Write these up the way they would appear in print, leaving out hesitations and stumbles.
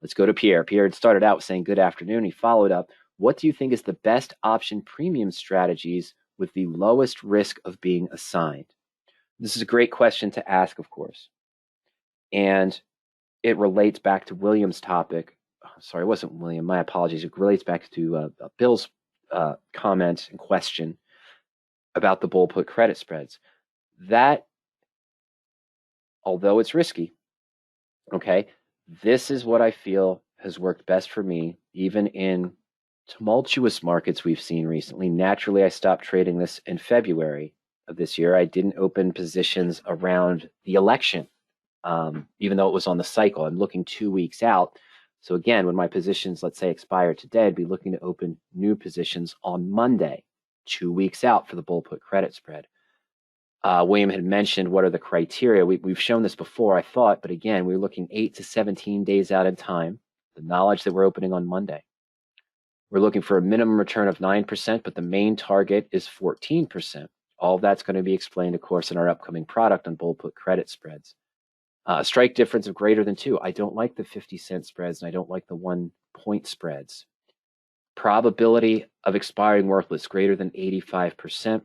Let's go to Pierre. Pierre had started out saying good afternoon. He followed up. What do you think is the best option premium strategies with the lowest risk of being assigned? This is a great question to ask, of course. And it relates back to William's topic. Sorry, it wasn't William. My apologies. It relates back to Bill's comment and question about the bull put credit spreads. That, although it's risky, okay, this is what I feel has worked best for me, even in tumultuous markets we've seen recently. Naturally, I stopped trading this in February of this year. I didn't open positions around the election, even though it was on the cycle. I'm looking 2 weeks out. So again, when my positions, let's say, expire today, I'd be looking to open new positions on Monday, 2 weeks out for the bull put credit spread. William had mentioned what are the criteria. We've shown this before, I thought, but again, we're looking 8 to 17 days out in time, the knowledge that we're opening on Monday. We're looking for a minimum return of 9%, but the main target is 14%. All of that's going to be explained, of course, in our upcoming product on bull put credit spreads. Strike difference of greater than 2. I don't like the 50-cent spreads, and I don't like the 1-point spreads. Probability of expiring worthless greater than 85%.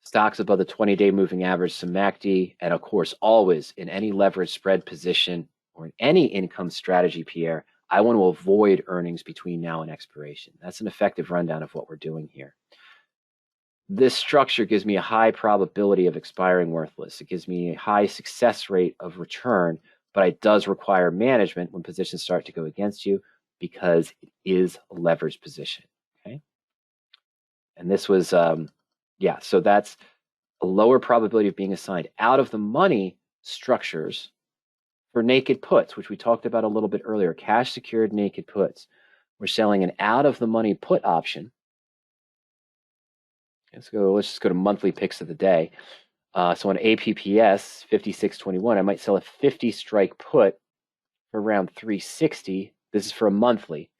Stocks above the 20-day moving average, some MACD, and of course, always in any leverage spread position or in any income strategy, Pierre, I want to avoid earnings between now and expiration. That's an effective rundown of what we're doing here. This structure gives me a high probability of expiring worthless. It gives me a high success rate of return, but it does require management when positions start to go against you because it is a leveraged position, okay? And this was, so that's a lower probability of being assigned. Out of the money structures for naked puts, which we talked about a little bit earlier, cash secured naked puts. We're selling an out of the money put option. Let's just go to monthly picks of the day. So on APPS 5621, I might sell a 50 strike put for around 360. This is for a monthly.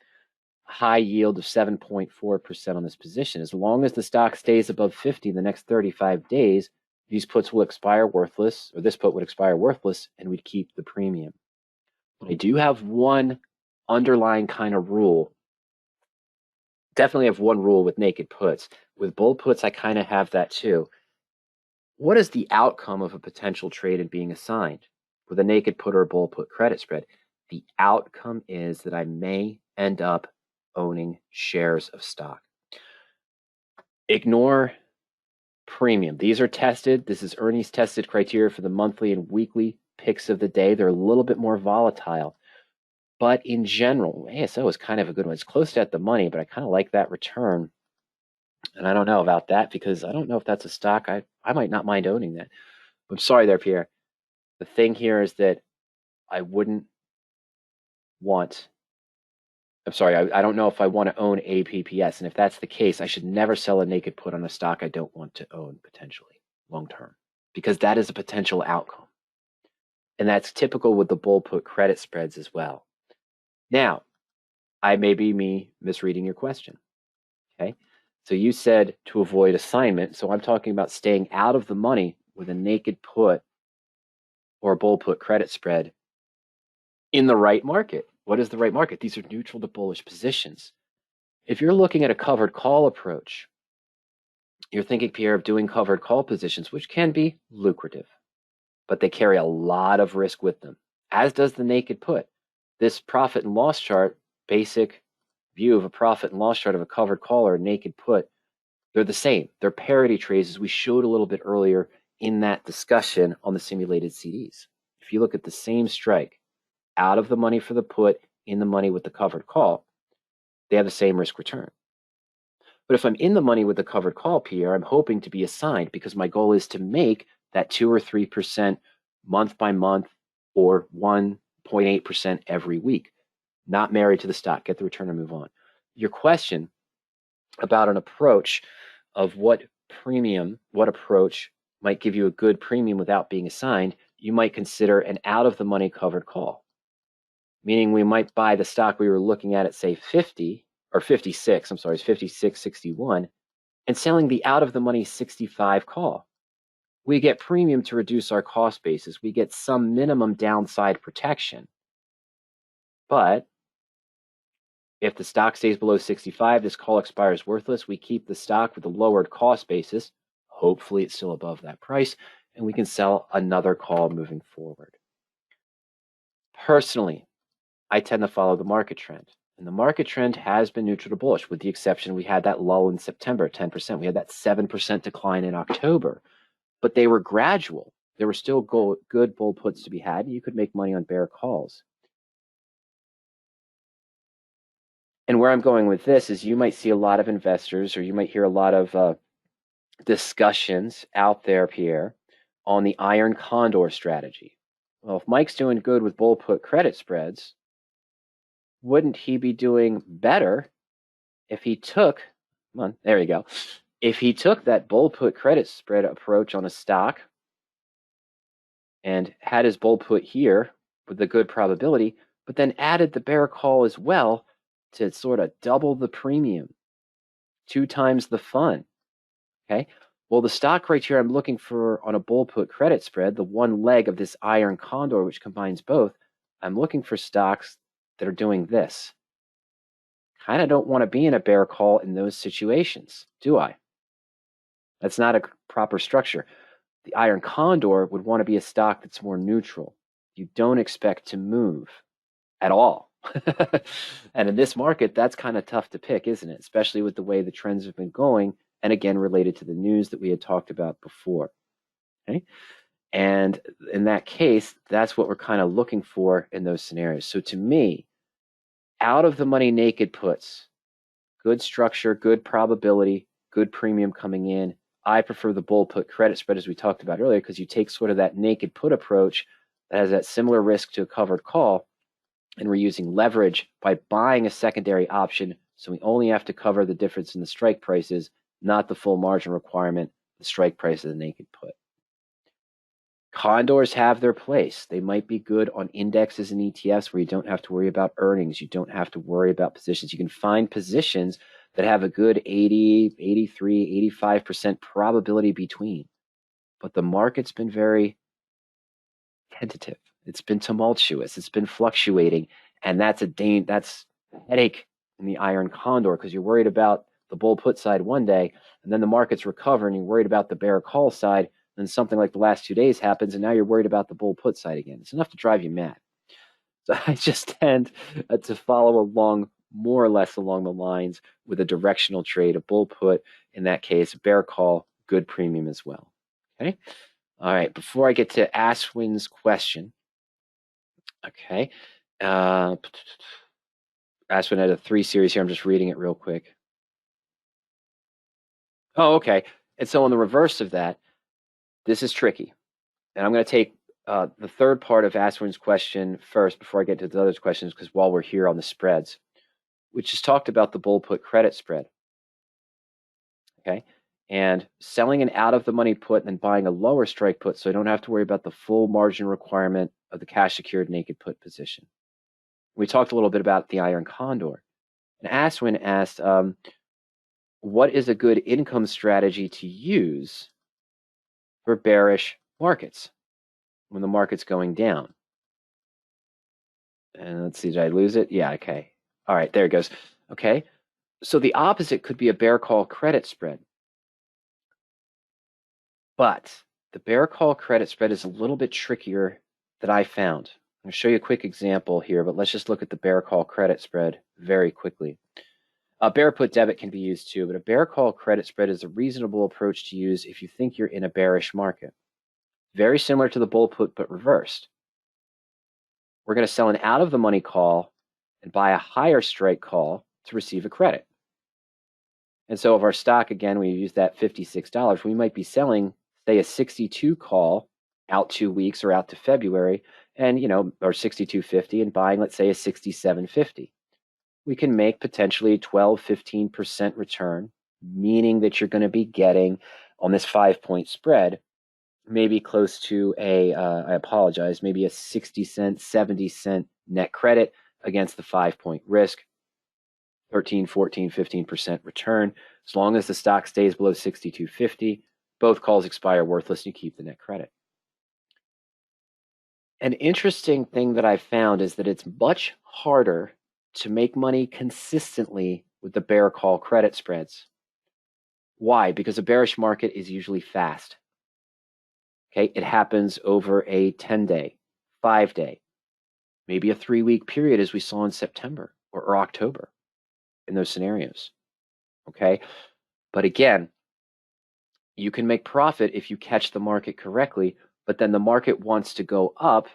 High yield of 7.4% on this position. As long as the stock stays above 50 in the next 35 days, these puts will expire worthless, or this put would expire worthless, and we'd keep the premium. But I do have one underlying kind of rule. Definitely have one rule with naked puts. With bull puts, I kind of have that too. What is the outcome of a potential trade in being assigned with a naked put or a bull put credit spread? The outcome is that I may end up owning shares of stock. Ignore premium. These are tested. This is earnings tested criteria for the monthly and weekly picks of the day. They're a little bit more volatile. But in general, ASO is kind of a good one. It's close to at the money, but I kind of like that return. And I don't know about that because I don't know if that's a stock. I might not mind owning that. I'm sorry there, Pierre. The thing here is that I wouldn't want, I'm sorry, I don't know if I want to own APPS. And if that's the case, I should never sell a naked put on a stock I don't want to own potentially long term, because that is a potential outcome. And that's typical with the bull put credit spreads as well. Now, I may be misreading your question, okay? So you said to avoid assignment. So I'm talking about staying out of the money with a naked put or a bull put credit spread in the right market. What is the right market? These are neutral to bullish positions. If you're looking at a covered call approach, you're thinking, Pierre, of doing covered call positions, which can be lucrative, but they carry a lot of risk with them, as does the naked put. This profit and loss chart, basic view of a profit and loss chart of a covered call or a naked put, they're the same. They're parity trades, as we showed a little bit earlier in that discussion on the simulated CDs. If you look at the same strike, out of the money for the put, in the money with the covered call, they have the same risk return. But if I'm in the money with the covered call, Pierre, I'm hoping to be assigned because my goal is to make that 2 or 3% month by month or 1.8% every week. Not married to the stock, get the return and move on. Your question about an approach of what approach might give you a good premium without being assigned, you might consider an out of the money covered call. Meaning we might buy the stock we were looking at say 50 or 56, I'm sorry, it's 56.61, and selling the out of the money 65 call. We get premium to reduce our cost basis. We get some minimum downside protection. But if the stock stays below 65, this call expires worthless. We keep the stock with a lowered cost basis. Hopefully it's still above that price, and we can sell another call moving forward. Personally, I tend to follow the market trend. And the market trend has been neutral to bullish, with the exception we had that lull in September, 10%. We had that 7% decline in October, but they were gradual. There were still good bull puts to be had, and you could make money on bear calls. And where I'm going with this is you might see a lot of investors, or you might hear a lot of discussions out there, Pierre, on the Iron Condor strategy. Well, if Mike's doing good with bull put credit spreads, wouldn't he be doing better if he took, come on, there you go, if he took that bull put credit spread approach on a stock and had his bull put here with a good probability, but then added the bear call as well to sort of double the premium, 2 times the fun, okay? Well, the stock criteria I'm looking for on a bull put credit spread, the one leg of this Iron Condor, which combines both, I'm looking for stocks that are doing this. Kind of don't want to be in a bear call in those situations, do I? That's not a proper structure. The Iron Condor would want to be a stock that's more neutral. You don't expect to move at all. And in this market, that's kind of tough to pick, isn't it? Especially with the way the trends have been going, and again, related to the news that we had talked about before. Okay? And in that case, that's what we're kind of looking for in those scenarios. So to me, out of the money naked puts, good structure, good probability, good premium coming in. I prefer the bull put credit spread, as we talked about earlier, because you take sort of that naked put approach that has that similar risk to a covered call, and we're using leverage by buying a secondary option, so we only have to cover the difference in the strike prices, not the full margin requirement, the strike price of the naked put. Condors have their place. They might be good on indexes and ETFs where you don't have to worry about earnings. You don't have to worry about positions. You can find positions that have a good 80, 83, 85% probability between. But the market's been very tentative. It's been tumultuous. It's been fluctuating. And that's a headache in the Iron Condor, because you're worried about the bull put side one day, and then the market's recovering. You're worried about the bear call side. Then something like the last 2 days happens, and now you're worried about the bull put side again. It's enough to drive you mad. So I just tend to follow along more or less along the lines with a directional trade, a bull put, in that case, bear call, good premium as well. Okay. All right. Before I get to Aswin's question, okay. Aswin had a 3 series here. I'm just reading it real quick. Oh, okay. And so on the reverse of that, this is tricky. And I'm going to take the third part of Aswin's question first before I get to the other questions, because while we're here on the spreads, which is talked about the bull put credit spread. Okay. And selling an out of the money put and then buying a lower strike put, so I don't have to worry about the full margin requirement of the cash secured naked put position. We talked a little bit about the Iron Condor. And Aswin asked, what is a good income strategy to use for bearish markets when the market's going down? And let's see, did I lose it? Yeah, okay. All right, there it goes. Okay, so the opposite could be a bear call credit spread. But the bear call credit spread is a little bit trickier that I found. I'm going to show you a quick example here, but let's just look at the bear call credit spread very quickly. A bear put debit can be used too, but a bear call credit spread is a reasonable approach to use if you think you're in a bearish market. Very similar to the bull put, but reversed. We're going to sell an out of the money call and buy a higher strike call to receive a credit. And so if our stock, again, we use that $56, we might be selling, say, a 62 call out 2 weeks or out to February, and, or 62.50, and buying, let's say, a 67.50. We can make potentially 12, 15% return, meaning that you're going to be getting on this 5-point spread, maybe close to maybe a 60 cent, 70 cent net credit against the 5-point risk. 13, 14, 15% return. As long as the stock stays below 62.50, both calls expire worthless, and you keep the net credit. An interesting thing that I found is that it's much harder to make money consistently with the bear call credit spreads. Why? Because a bearish market is usually fast. Okay, it happens over a 10-day, 5-day, maybe a 3-week period as we saw in September or October in those scenarios. Okay, but again, you can make profit if you catch the market correctly, but then the market wants to go up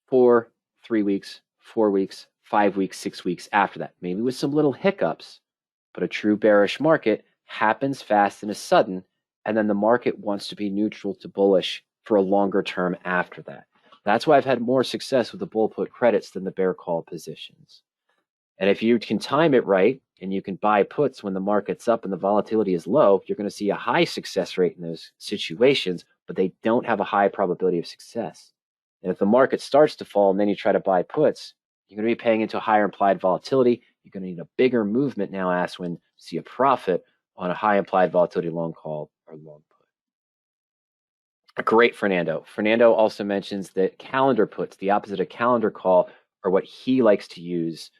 for 3 weeks, 4 weeks, 5 weeks, 6 weeks after that, maybe with some little hiccups. But a true bearish market happens fast and is sudden, and then the market wants to be neutral to bullish for a longer term after that. That's why I've had more success with the bull put credits than the bear call positions. And if you can time it right and you can buy puts when the market's up and the volatility is low, you're going to see a high success rate in those situations, but they don't have a high probability of success. And if the market starts to fall and then you try to buy puts, you're going to be paying into a higher implied volatility. You're going to need a bigger movement now, Aswin, to see a profit on a high implied volatility long call or long put. Great, Fernando. Fernando also mentions that calendar puts, the opposite of calendar call, are what he likes to use.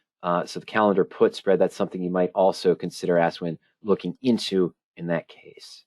So the calendar put spread, that's something you might also consider, Aswin, looking into in that case.